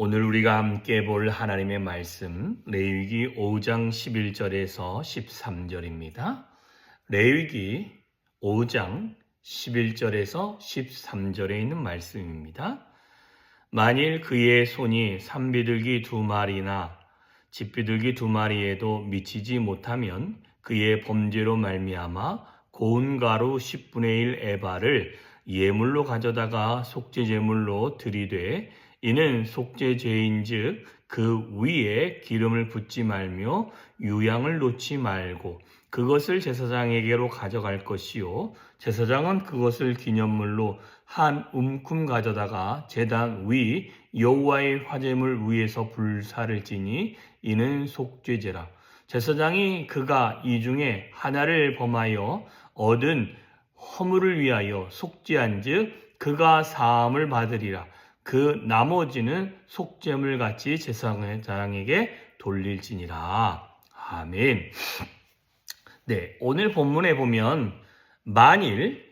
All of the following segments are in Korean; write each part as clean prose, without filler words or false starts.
오늘 우리가 함께 볼 하나님의 말씀 레위기 5장 11절에서 13절입니다. 레위기 5장 11절에서 13절에 있는 말씀입니다. 만일 그의 손이 산비둘기 2마리나 집비둘기 2마리에도 미치지 못하면 그의 범죄로 말미암아 고운 가루 10분의 1 에바를 예물로 가져다가 속죄제물로 드리되 이는 속죄죄인즉 그 위에 기름을 붓지 말며 유향을 놓지 말고 그것을 제사장에게로 가져갈 것이요 제사장은 그것을 기념물로 한 움큼 가져다가 제단 위 여호와의 화제물 위에서 불사를 지니 이는 속죄제라. 제사장이 그가 이 중에 하나를 범하여 얻은 허물을 위하여 속죄한즉 그가 사함을 받으리라. 그 나머지는 속죄물 같이 제사장에게 돌릴지니라. 아멘. 네, 오늘 본문에 보면 만일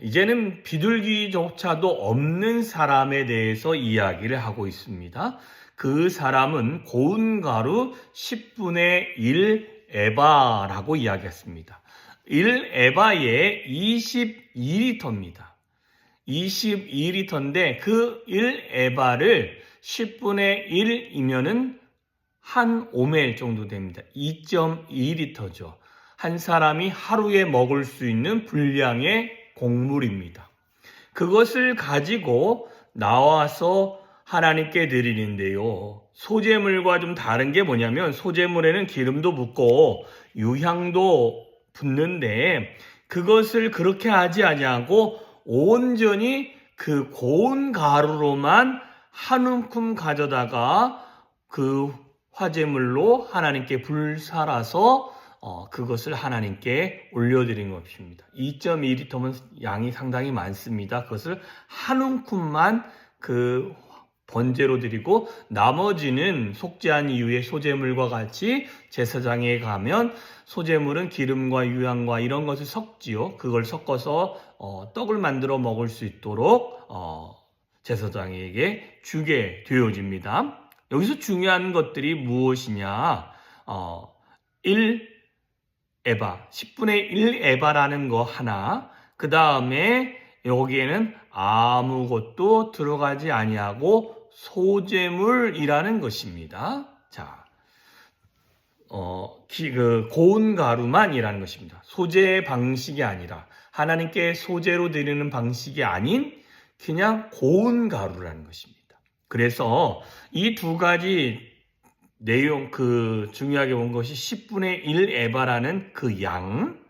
이제는 비둘기조차도 없는 사람에 대해서 이야기를 하고 있습니다. 그 사람은 고운 가루 10분의 1 에바라고 이야기했습니다. 1 에바에 22리터입니다. 22리터인데 그 1 에바를 10분의 1이면은 한 오멜 정도 됩니다. 2.2리터죠. 한 사람이 하루에 먹을 수 있는 분량의 곡물입니다. 그것을 가지고 나와서 하나님께 드리는데요. 소제물과 좀 다른 게 뭐냐면 소제물에는 기름도 붓고 유향도 붓는데 그것을 그렇게 하지 아니하고 온전히 그 고운 가루로만 한 움큼 가져다가 그 화제물로 하나님께 불살아서 그것을 하나님께 올려드린 것입니다. 2.2리터면 양이 상당히 많습니다. 그것을 한 움큼만 그 번제로 드리고 나머지는 속죄한 이후에 소제물과 같이 제사장에 가면 소제물은 기름과 유향과 이런 것을 섞지요. 그걸 섞어서 떡을 만들어 먹을 수 있도록 제사장에게 주게 되어집니다. 여기서 중요한 것들이 무엇이냐? 1 에바, 10분의 1 에바라는 거 하나, 그 다음에 여기에는 아무것도 들어가지 아니하고 소제물이라는 것입니다. 자, 그 고운 가루만이라는 것입니다. 소제 방식이 아니라 하나님께 소제로 드리는 방식이 아닌 그냥 고운 가루라는 것입니다. 그래서 이 두 가지 내용 중요하게 본 것이 10분의 1 에바라는 그 양,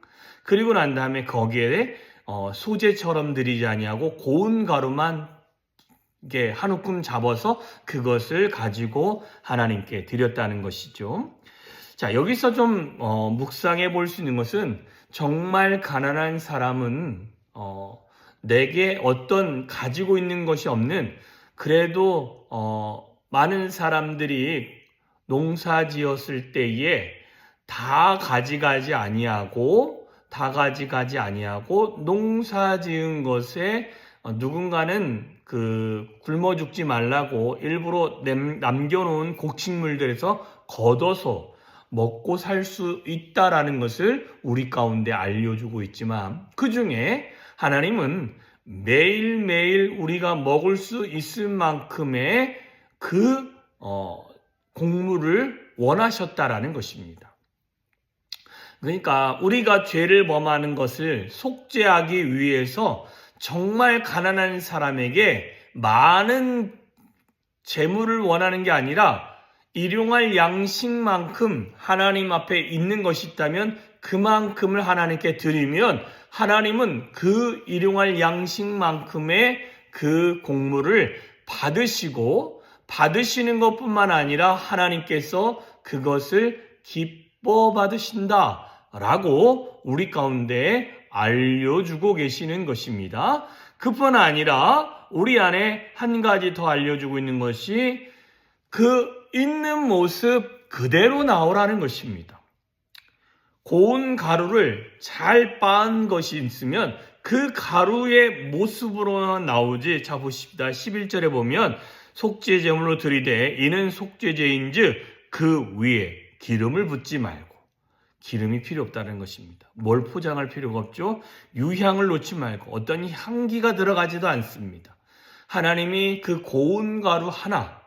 그리고 난 다음에 거기에 소제처럼 드리지 아니하고 고운 가루만 이게 한 움큼 잡아서 그것을 가지고 하나님께 드렸다는 것이죠. 자, 여기서 좀 묵상해 볼 수 있는 것은 정말 가난한 사람은 내게 어떤 가지고 있는 것이 없는 그래도 많은 사람들이 농사 지었을 때에 다 가져가지 아니하고 농사 지은 것에 누군가는 굶어 죽지 말라고 일부러 남겨놓은 곡식물들에서 걷어서 먹고 살 수 있다라는 것을 우리 가운데 알려주고 있지만 그 중에 하나님은 매일매일 우리가 먹을 수 있을 만큼의 곡물을 원하셨다라는 것입니다. 그러니까 우리가 죄를 범하는 것을 속죄하기 위해서 정말 가난한 사람에게 많은 재물을 원하는 게 아니라 일용할 양식만큼 하나님 앞에 있는 것이 있다면 그만큼을 하나님께 드리면 하나님은 그 일용할 양식만큼의 그 곡물을 받으시는 것뿐만 아니라 하나님께서 그것을 기뻐 받으신다라고 우리 가운데 알려주고 계시는 것입니다. 그뿐 아니라 우리 안에 한 가지 더 알려주고 있는 것이 그 있는 모습 그대로 나오라는 것입니다. 고운 가루를 잘 빻은 것이 있으면 그 가루의 모습으로 나오지. 자, 보십시다. 11절에 보면 속죄 제물로 드리되 이는 속죄제인즉 그 위에 기름을 붓지 말고, 기름이 필요 없다는 것입니다. 뭘 포장할 필요가 없죠. 유향을 놓지 말고 어떤 향기가 들어가지도 않습니다. 하나님이 그 고운 가루 하나,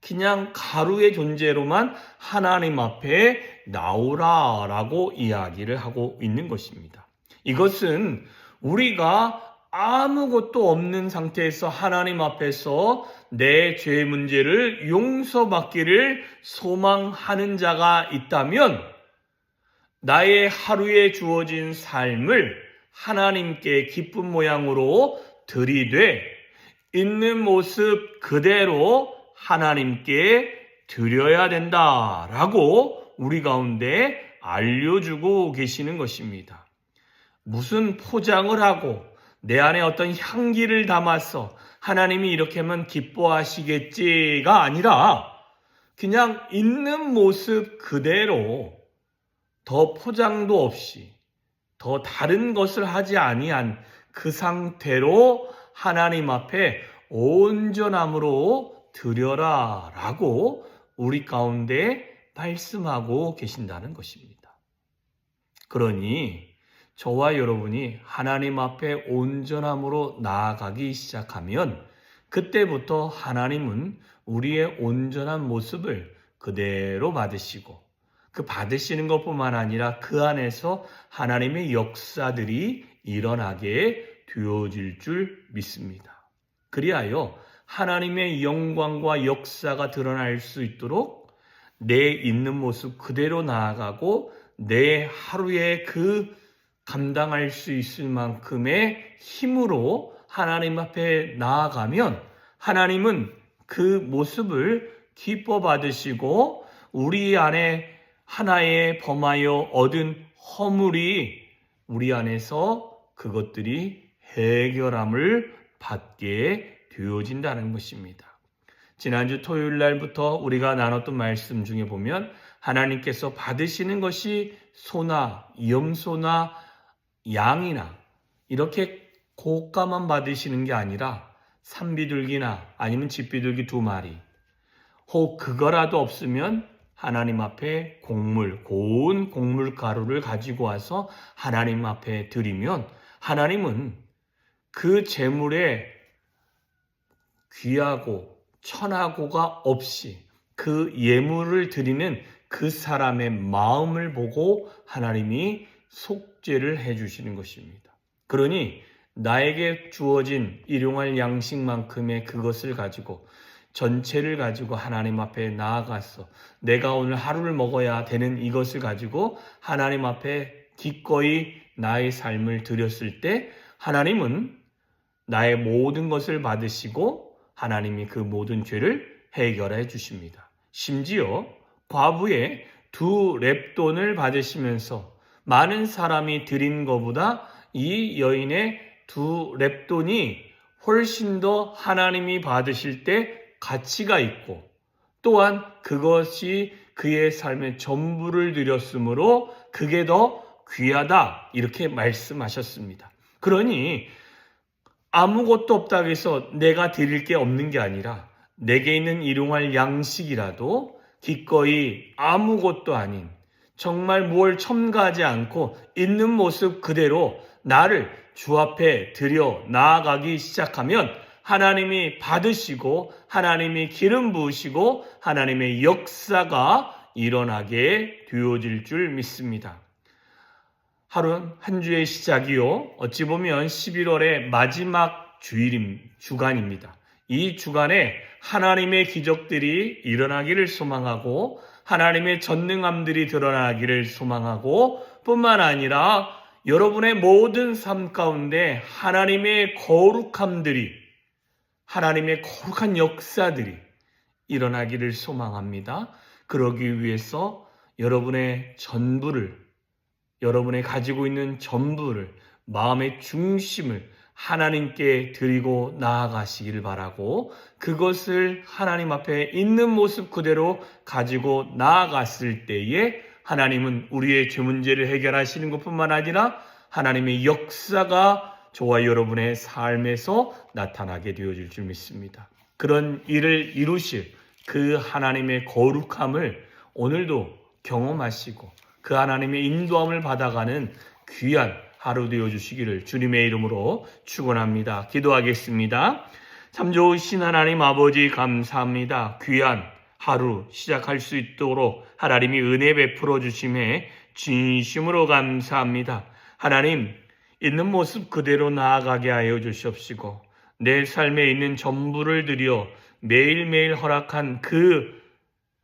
그냥 가루의 존재로만 하나님 앞에 나오라라고 이야기를 하고 있는 것입니다. 이것은 우리가 아무것도 없는 상태에서 하나님 앞에서 내 죄 문제를 용서받기를 소망하는 자가 있다면 나의 하루에 주어진 삶을 하나님께 기쁜 모양으로 드리되 있는 모습 그대로 하나님께 드려야 된다라고 우리 가운데 알려주고 계시는 것입니다. 무슨 포장을 하고 내 안에 어떤 향기를 담아서 하나님이 이렇게 하면 기뻐하시겠지가 아니라 그냥 있는 모습 그대로 더 포장도 없이 더 다른 것을 하지 아니한 그 상태로 하나님 앞에 온전함으로 드려라 라고 우리 가운데 말씀하고 계신다는 것입니다. 그러니 저와 여러분이 하나님 앞에 온전함으로 나아가기 시작하면 그때부터 하나님은 우리의 온전한 모습을 그대로 받으시고 그 받으시는 것뿐만 아니라 그 안에서 하나님의 역사들이 일어나게 되어질 줄 믿습니다. 그리하여 하나님의 영광과 역사가 드러날 수 있도록 내 있는 모습 그대로 나아가고 내 하루에 그 감당할 수 있을 만큼의 힘으로 하나님 앞에 나아가면 하나님은 그 모습을 기뻐 받으시고 우리 안에 하나의 범하여 얻은 허물이 우리 안에서 그것들이 해결함을 받게 되어진다는 것입니다. 지난주 토요일 날부터 우리가 나눴던 말씀 중에 보면 하나님께서 받으시는 것이 소나 염소나 양이나 이렇게 고가만 받으시는 게 아니라 산비둘기나 아니면 집비둘기 2마리 혹 그거라도 없으면 하나님 앞에 고운 곡물 가루를 가지고 와서 하나님 앞에 드리면 하나님은 그 제물에 귀하고 천하고가 없이 그 예물을 드리는 그 사람의 마음을 보고 하나님이 속죄를 해주시는 것입니다. 그러니 나에게 주어진 일용할 양식만큼의 그것을 가지고 전체를 가지고 하나님 앞에 나아가서 내가 오늘 하루를 먹어야 되는 이것을 가지고 하나님 앞에 기꺼이 나의 삶을 드렸을 때 하나님은 나의 모든 것을 받으시고 하나님이 그 모든 죄를 해결해 주십니다. 심지어 과부의 2렙돈을 받으시면서 많은 사람이 드린 것보다 이 여인의 2렙돈이 훨씬 더 하나님이 받으실 때 가치가 있고 또한 그것이 그의 삶의 전부를 드렸으므로 그게 더 귀하다 이렇게 말씀하셨습니다. 그러니 아무것도 없다고 해서 내가 드릴 게 없는 게 아니라 내게 있는 일용할 양식이라도 기꺼이 아무것도 아닌 정말 뭘 첨가하지 않고 있는 모습 그대로 나를 주 앞에 들여 나아가기 시작하면 하나님이 받으시고 하나님이 기름 부으시고 하나님의 역사가 일어나게 되어질 줄 믿습니다. 하루는 한 주의 시작이요. 어찌 보면 11월의 마지막 주간입니다. 이 주간에 하나님의 기적들이 일어나기를 소망하고 하나님의 전능함들이 드러나기를 소망하고 뿐만 아니라 여러분의 모든 삶 가운데 하나님의 거룩함들이 하나님의 거룩한 역사들이 일어나기를 소망합니다. 그러기 위해서 여러분의 전부를 여러분의 가지고 있는 전부를 마음의 중심을 하나님께 드리고 나아가시기를 바라고 그것을 하나님 앞에 있는 모습 그대로 가지고 나아갔을 때에 하나님은 우리의 죄 문제를 해결하시는 것뿐만 아니라 하나님의 역사가 저와 여러분의 삶에서 나타나게 되어질 줄 믿습니다. 그런 일을 이루실 그 하나님의 거룩함을 오늘도 경험하시고 그 하나님의 인도함을 받아가는 귀한 하루 되어주시기를 주님의 이름으로 축원합니다. 기도하겠습니다. 참 좋으신 하나님 아버지 감사합니다. 귀한 하루 시작할 수 있도록 하나님이 은혜 베풀어 주심에 진심으로 감사합니다. 하나님, 있는 모습 그대로 나아가게 하여 주시옵시고 내 삶에 있는 전부를 드려 매일매일 허락한 그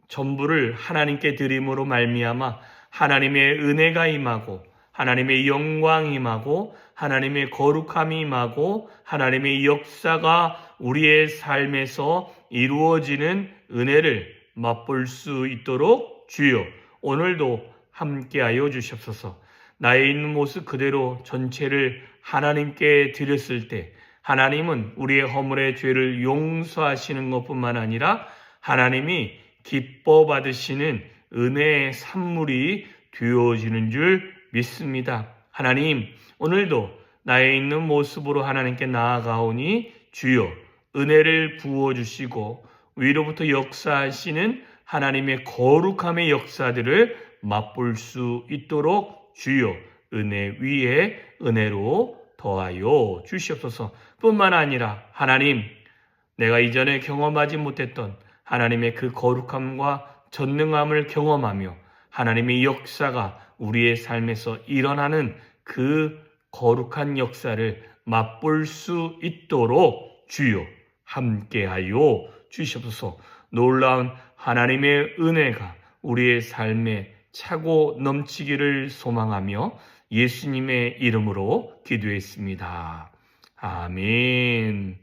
전부를 하나님께 드림으로 말미암아 하나님의 은혜가 임하고 하나님의 영광이 임하고 하나님의 거룩함이 임하고 하나님의 역사가 우리의 삶에서 이루어지는 은혜를 맛볼 수 있도록 주여 오늘도 함께하여 주시옵소서. 나의 있는 모습 그대로 전체를 하나님께 드렸을 때 하나님은 우리의 허물의 죄를 용서하시는 것뿐만 아니라 하나님이 기뻐 받으시는 은혜의 산물이 되어지는 줄 믿습니다. 하나님, 오늘도 나의 있는 모습으로 하나님께 나아가오니 주여 은혜를 부어주시고 위로부터 역사하시는 하나님의 거룩함의 역사들을 맛볼 수 있도록 주여 은혜 위에 은혜로 더하여 주시옵소서. 뿐만 아니라 하나님, 내가 이전에 경험하지 못했던 하나님의 그 거룩함과 전능함을 경험하며 하나님의 역사가 우리의 삶에서 일어나는 그 거룩한 역사를 맛볼 수 있도록 주여 함께하여 주시옵소서. 놀라운 하나님의 은혜가 우리의 삶에 차고 넘치기를 소망하며 예수님의 이름으로 기도했습니다. 아멘.